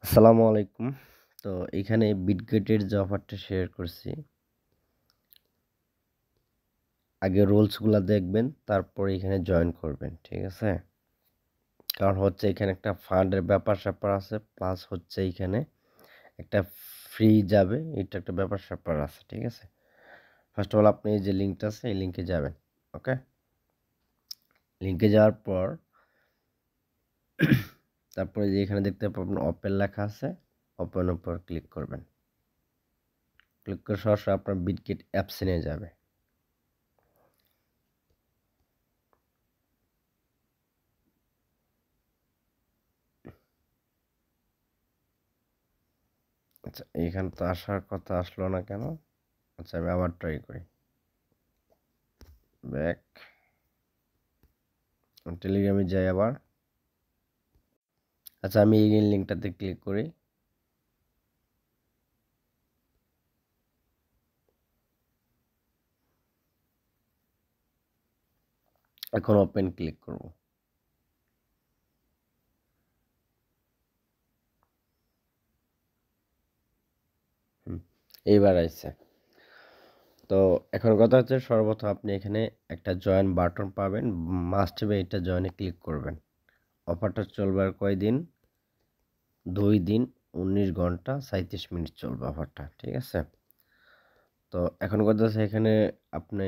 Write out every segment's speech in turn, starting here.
আসসালামু আলাইকুম। তো এখানে বিটগেটের যে অফারটা শেয়ার করছি, আগে রুলসগুলা দেখবেন, তারপরে এখানে জয়েন করবেন। ঠিক আছে? কারণ হচ্ছে এখানে একটা ফান্ডের ব্যাপার-স্যাপার আছে, প্লাস হচ্ছে এইখানে একটা ফ্রি যাবে, এটা একটা ব্যাপার-স্যাপার আছে। ঠিক আছে? ফার্স্ট অফ অল আপনি এই যে লিঙ্কটা আছে, এই লিঙ্কে যাবেন। ওকে? লিঙ্কে যাওয়ার পর তারপরে যে এখানে দেখতে পাবেন ওপেন লেখা আছে, ওপেনের উপর ক্লিক করবেন। ক্লিক করে সরাসরি আপনার বিটগেট অ্যাপসে নিয়ে যাবে। আচ্ছা, এইখানে তো আসার কথা আসলো না কেন? আচ্ছা, আমি আবার ট্রাই করি। ব্যাক। টেলিগ্রামে যাই আবার। আচ্ছা, আমি এই লিঙ্কটাতে ক্লিক করি। এখন ওপেন ক্লিক করব। এইবার আইছে। তো এখন কথা হচ্ছে সর্বপ্রথম আপনি এখানে একটা জয়েন বাটন পাবেন। মাস্ট বি এটা জয়েনে ক্লিক করবেন। অফারটা চলবে আর কয়দিন? 2 দিন 19 ঘন্টা 37 মিনিট চলবে অফারটা। ঠিক আছে? তো এখন কথা হচ্ছে এখানে আপনি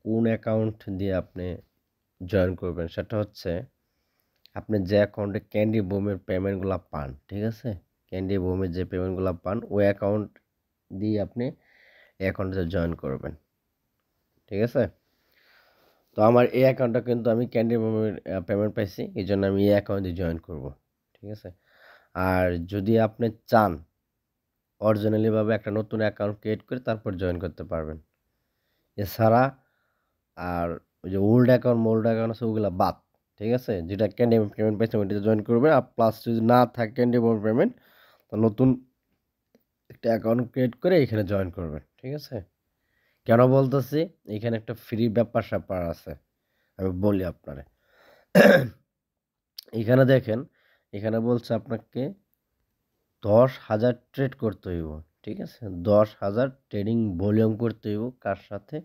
কোন অ্যাকাউন্ট দিয়ে আপনি জয়েন করবেন সেটা হচ্ছে আপনি যে অ্যাকাউন্টে ক্যান্ডি বুমের পেমেন্টগুলো পান, ঠিক আছে? ক্যান্ডি বুমের যে পেমেন্টগুলো পান ওই অ্যাকাউন্ট দিয়ে আপনি এই অ্যাকাউন্টে জয়েন করবেন, ঠিক আছে? তো আমার এই অ্যাকাউন্টটা কিন্তু আমি ক্যান্ডি বুমের পেমেন্ট পাইছি, এই জন্য আমি এই অ্যাকাউন্টে জয়েন করব, ঠিক আছে? আর যদি আপনি চান অরিজিনালিভাবে একটা নতুন অ্যাকাউন্ট ক্রিয়েট করে তারপর জয়েন করতে পারবেন। এছাড়া আর ওই যে ওল্ড অ্যাকাউন্ট আছে ওগুলা বাদ, ঠিক আছে? যেটা ক্যান্ডি পেমেন্ট পাইছেন ওইটাতে জয়েন করবেন। আর প্লাস যদি না থাকে ক্যান্ডি পেমেন্ট, তো নতুন একটা অ্যাকাউন্ট ক্রিয়েট করে এখানে জয়েন করবেন, ঠিক আছে? কেন বলতেছি? এখানে একটা ফ্রি ব্যাপার-স্যাপার আছে। আমি বলি আপনারে। এখানে দেখেন, এখানে বলছে আপনাকে ১০,০০০ ট্রেড করতে হইব, ঠিক আছে? ১০,০০০ ট্রেডিং ভলিউম করতে হইব কার সাথে?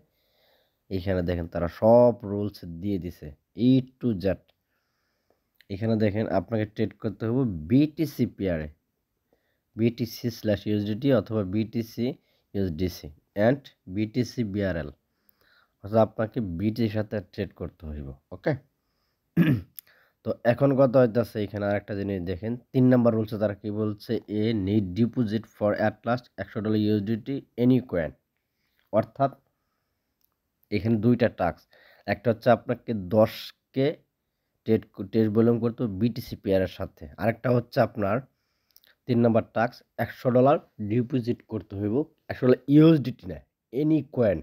এখানে দেখেন তারা সব রুলস দিয়ে দিছে। A to Z। এখানে দেখেন আপনাকে ট্রেড করতে হবে BTC পেয়ারে। BTC/USDT অথবা BTC/USDC অ্যান্ড BTC/BRL। অর্থাৎ আপনাকে বিটির সাথে ট্রেড করতে হইব। ওকে? তো এখন কথা হইতাছে এখানে আরেকটা জিনিস দেখেন। ৩ নাম্বার রুলসে তারা কি বলছে? Need deposit for at last $১০০ USDT any coin. অর্থাৎ এখানে ২ টা টাস্ক। একটা হচ্ছে আপনাকে ১০ কে ট্রেড ভলিউম করতে হবে বিটিসি পেয়ারের সাথে। আরেকটা হচ্ছে আপনার ৩ নাম্বার টাস্ক $১০০ ডিপোজিট করতে হইব। আসলে ইউএসডিটি না, এনি কয়েন।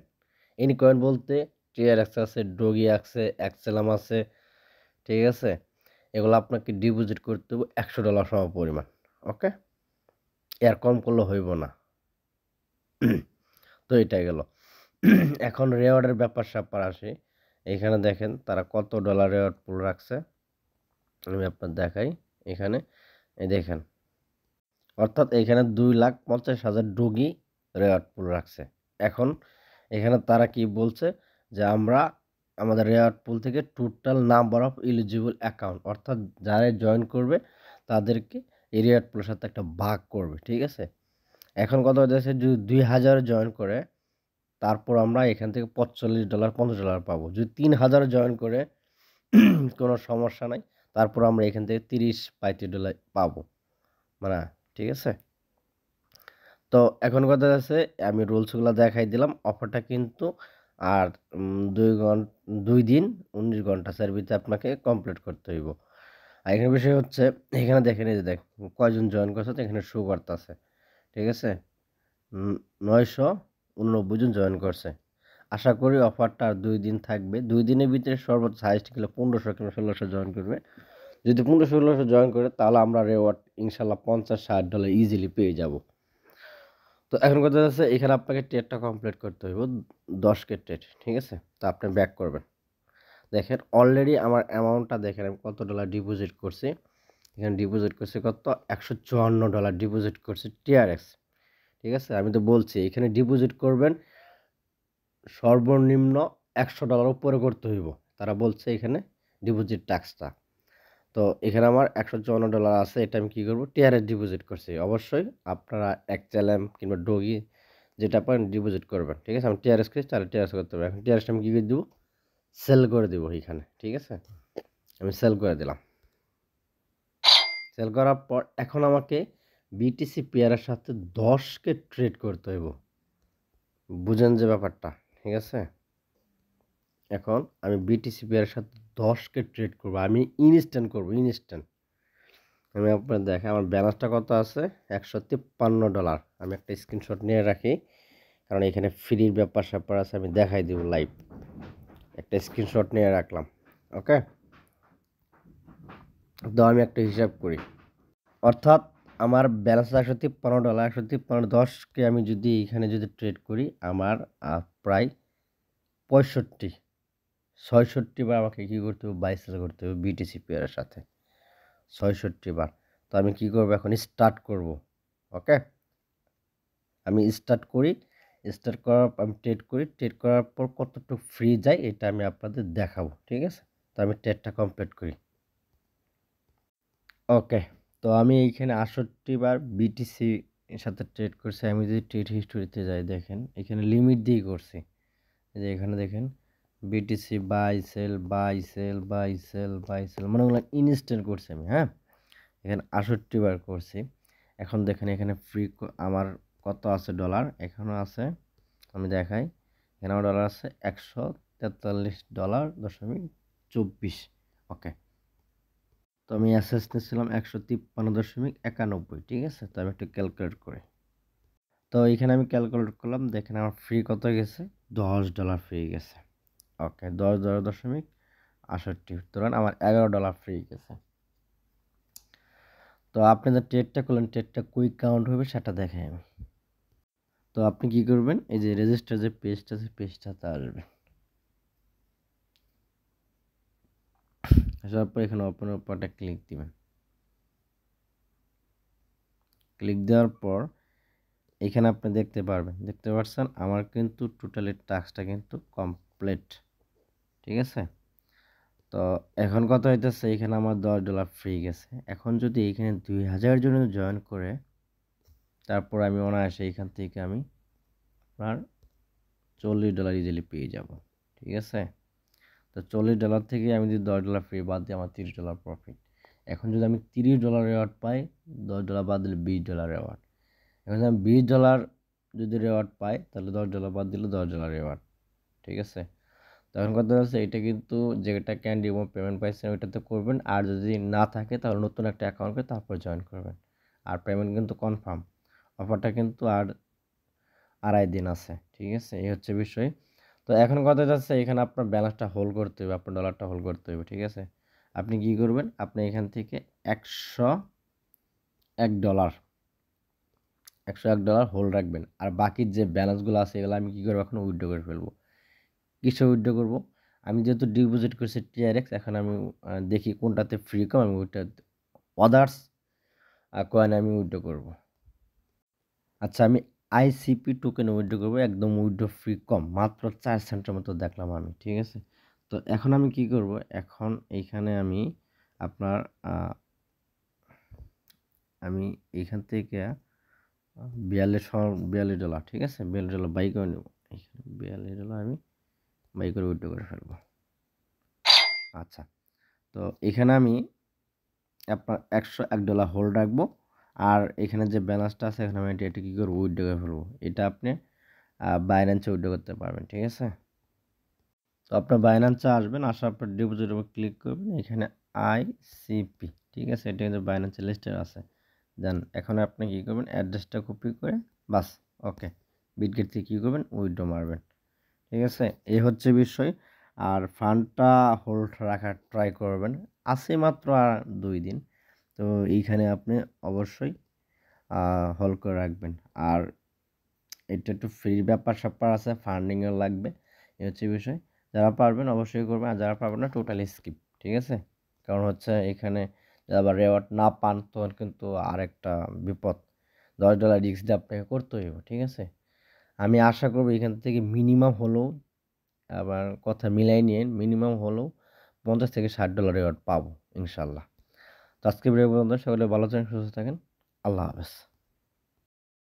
এনি কয়েন বলতে TRX আছে, ডগি আছে, এক্সেলাম আছে, ঠিক আছে? এগুলো আপনাকে ডিপোজিট করতে হবে $১০০ সমপরিমাণ। ওকে? এর কম করলে হইব না। তো এটাই গেল। এখন রেওয়ার্ডের ব্যাপার-স্যাপার আসি। এখানে দেখেন তারা কত ডলার রেওয়ার্ড পুল রাখছে। আমি আপনার দেখাই। এখানে এই দেখেন। অর্থাৎ এখানে 2,50,000 ডগি রেওয়ার্ড পুল রাখছে। এখন এখানে তারা কি বলছে? যে আমরা আমাদের রেওয়ার্ড পুল থেকে total number of eligible account অর্থাৎ যারা জয়েন করবে তাদেরকে এই রেওয়ার্ড পুলের সাথে একটা ভাগ করবে। ঠিক আছে? এখন কথা হচ্ছে যদি ২,০০০ জয়েন করে তারপর আমরা এখান থেকে $৪৫, $৫০ পাবো। যদি ৩,০০০ জয়েন করে কোনো সমস্যা নাই। তারপর আমরা এখান থেকে $৩০-$৩৫ পাবো। মানে ঠিক আছে? তো এখন কথা আছে আমি রুলসগুলো দেখাই দিলাম। অফারটা কিন্তু আর ২ দিন ১৯ ঘন্টা এর ভিতরে আপনাকে কমপ্লিট করতে হইব। আর এখানে বিষয় হচ্ছে এখানে দেখেন এই যে কয়জন জয়েন করছে তো এখানে শো করতাছে। ঠিক আছে? ৯৮৯ জন জয়েন করছে। আশা করি অফারটা আর ২ দিন থাকবে। ২ দিনের ভিতরে সর্বোচ্চ হাইয়েস্ট গেলে ১৫০০ কিংবা ১৬০০ জয়েন করবে। যদি ১৫০০-১৬০০ জয়েন করে তাহলে আমরা রিওয়ার্ড ইনশাআল্লাহ $৫০-৬০ ইজিলি পেয়ে যাব। তো এখন কথা হচ্ছে এখানে আপনাকে ট্রেডটা কমপ্লিট করতে হইব ১০ কে ট্রেড, ঠিক আছে? তো আপনি ব্যাক করবেন। দেখেন অলরেডি আমার অ্যামাউন্টটা দেখেন আমি কত ডলার ডিপোজিট করছি। এখানে ডিপোজিট করছে কত $154 ডিপোজিট করছে টিআরএক্স। ঠিক আছে, আমি তো বলছি এখানে ডিপোজিট করবেন সর্বনিম্ন $100 উপরে করতে হইব। তারা বলছে এখানে ডিপোজিট ট্যাক্সটা। তো এখানে আমার $154 আছে, এটা আমি কী করবো টিআরএস ডিপোজিট করছি। অবশ্যই আপনারা এক্সএলএম কিংবা ডগি যেটা পান ডিপোজিট করবেন। ঠিক আছে, আমি টিআরএস করি তাহলে টিআরএস করতে হবে। এখন টিআরএসটা আমি কী করে দেবো, সেল করে দেবো এইখানে। ঠিক আছে, আমি সেল করে দিলাম। সেল করার পর এখন আমাকে বিটিসি পেয়ারের সাথে 10কে ট্রেড করতে হইব। বুঝেন যে ব্যাপারটা? ঠিক আছে, এখন আমি বিটিসি পেয়ারের সাথে 10কে ট্রেড করব। আমি ইনস্ট্যান্ট করব, ইনস্ট্যান্ট। আমি আপনার দেখে আমার ব্যালেন্সটা কত আছে, $153। আমি একটা স্ক্রিনশট নিয়ে রাখি, কারণ এখানে ফ্রির ব্যাপার স্যাপার আছে, আমি দেখাই দিব লাইভ। একটা স্ক্রিনশট নিয়ে রাখলাম। ওকে, তো আমি একটা হিসাব করি। অর্থাৎ আমার ব্যালেন্স $153, 153 10কে আমি যদি এখানে যদি ট্রেড করি, আমার প্রায় 65 বার আমাকে কী করতে হবে, বাই সেল করতে হবে বিটিসি পেয়ারের সাথে 66 বার। তো আমি কী করবো, এখন স্টার্ট করব। ওকে, আমি স্টার্ট করি। স্টার্ট করার আমি ট্রেড করি, ট্রেড করার পর কতটুকু ফ্রি যায় এটা আমি আপনাদের দেখাবো। ঠিক আছে, তো আমি ট্রেডটা কমপ্লিট করি। ওকে, তো আমি এইখানে 68 বার বিটিসি এর সাথে ট্রেড করছি। আমি যদি ট্রেড হিস্টোরিতে যাই, দেখেন এখানে লিমিট দিয়ে করছি। এই যে এখানে দেখেন BTC buy sell buy sell buy sell buy sell, মানে ওগুলো ইনস্ট্যান্ট করছি আমি। হ্যাঁ, এখানে 68 বার করছি। এখন দেখেন এখানে ফ্রি আমার কত আছে ডলার, এখানেও আছে, আমি দেখাই। এখানে আমার ডলার আছে $143.24। ওকে, তো আমি অ্যাসেস নিয়েছিলাম 153.91। ঠিক আছে, তো আমি একটু ক্যালকুলেট করি। তো এখানে আমি ক্যালকুলেট করলাম, দেখেন আমার ফ্রি কত গেছে, $10 ফ্রি গেছে। ওকে, $10.68, ধরেন আমার $11 ফ্রি গেছে। তো আপনি যে ট্রেডটা করলেন, ট্রেডটা কুইক কাউন্ট হবে সেটা দেখাই আমি। তো আপনি কি করবেন, এই যে রেজিস্টার যে পেজটা আছে, পেজটাতে আসবেন। আসার পর এখানে ওপেনের উপরটা ক্লিক দিবেন। ক্লিক দেওয়ার পর এখানে আপনি দেখতে পাচ্ছেন আমার কিন্তু টোটালি টাস্কটা কিন্তু কমপ্লিট। ঠিক আছে, তো এখন কথা হইতেছে এখানে আমার $10 ফ্রি গেছে। এখন যদি এখানে 2000 জন জয়েন করে, তারপর আমি অনায়াসে এখান থেকে আমি আপনার $40 ইজিলি পেয়ে যাব। ঠিক আছে, তো $40 থেকে আমি যদি $10 ফ্রি বাদ দিই, আমার $30 প্রফিট। এখন যদি আমি $30 রেওয়ার্ড পাই, $10 বাদ দিলে $20 রেওয়ার্ড। এখন যদি আমি $20 যদি রেওয়ার্ড পাই, তাহলে $10 বাদ দিলে $10 রেওয়ার্ড। ঠিক আছে, তখন কথা হচ্ছে এটা কিন্তু যেটা ক্যান্ডি এবং পেমেন্ট পাইছেন ওইটাতে করবেন। আর যদি না থাকে তাহলে নতুন একটা অ্যাকাউন্ট করে তারপর জয়েন করবেন। আর পেমেন্ট কিন্তু কনফার্ম, অফারটা কিন্তু আর 2.5 দিন আছে। ঠিক আছে, এই হচ্ছে বিষয়। তো এখন কথা যাচ্ছে এখানে আপনার ব্যালেন্সটা হোল্ড করতে হবে, আপনার ডলারটা হোল্ড করতে হবে। ঠিক আছে, আপনি কি করবেন, আপনি এখান থেকে $101 হোল্ড রাখবেন। আর বাকি যে ব্যালেন্সগুলো আছে এগুলো আমি কী করবো, এখন উইথড্র করে ফেলবো। কিসে উইথড্র করবো, আমি যেহেতু ডিপোজিট করছি টিআরএক্স, এখন আমি দেখি কোনটাতে ফ্রি কম, আমি ওইটা আদার্স কয়েন আমি উইথড্র করবো। আচ্ছা, আমি আইসিপি টোকেন উইথড্র করবো, একদম উইথড্র ফ্রি কম, মাত্র 4 সেন্টের মতো দেখলাম আমি। ঠিক আছে, তো এখন আমি কি করব, এখন এইখানে আমি আপনার আমি এইখান থেকে $42, ঠিক আছে, $42 বাই করে নেব। এখানে $42 আমি বাই করে উইথড্র করে ফেলবো। আচ্ছা, তো এখানে আমি আপনার $101 হোল্ড রাখবো। আর এখানে যে ব্যালেন্সটা আছে এখানে আমি এটা কী করবো, উইথড্র করে ফেলবো। এটা আপনি বাইন্যান্সে উইথড্র করতে পারবেন। ঠিক আছে, তো আপনার বাইন্যান্সে আসবেন, আসার পর ডিপোজিটের উপর ক্লিক করবেন, এখানে আইসিপি। ঠিক আছে, এটা কিন্তু বাইন্যান্সের লিস্টে আছে। দেন এখন আপনি কী করবেন, অ্যাড্রেসটা কপি করে বাস ওকে বিটগেট থেকে কী করবেন, উইথড্র মারবেন। ঠিক আছে, এই হচ্ছে বিষয়। আর ফান্ডটা হোল্ড রাখার ট্রাই করবেন, আছে মাত্র আর 2 দিন। তো এইখানে আপনি অবশ্যই হোল্ড করে রাখবেন। আর এটা একটু ফ্রি ব্যাপার স্যাপার আছে, ফান্ডিংও লাগবে, এই হচ্ছে বিষয়। যারা পারবেন অবশ্যই করবেন, আর যারা পারবেন না টোটালি স্কিপ। ঠিক আছে, কারণ হচ্ছে এখানে আবার রেওয়ার্ড না পান তখন কিন্তু আরেকটা বিপদ, $10 রিস্ক দিয়ে আপনাকে করতে হইব, ঠিক আছে? আমি আশা করব এখান থেকে মিনিমাম হলেও, আবার কথা মিলাই নিয়েন, মিনিমাম হলেও $50 থেকে $60 রেওয়ার্ড পাবো ইনশাল্লাহ। তো আজকে ভিডিও পর্যন্ত, সকলে ভালো থাকেন, সুস্থ থাকেন, আল্লাহ হাফেজ।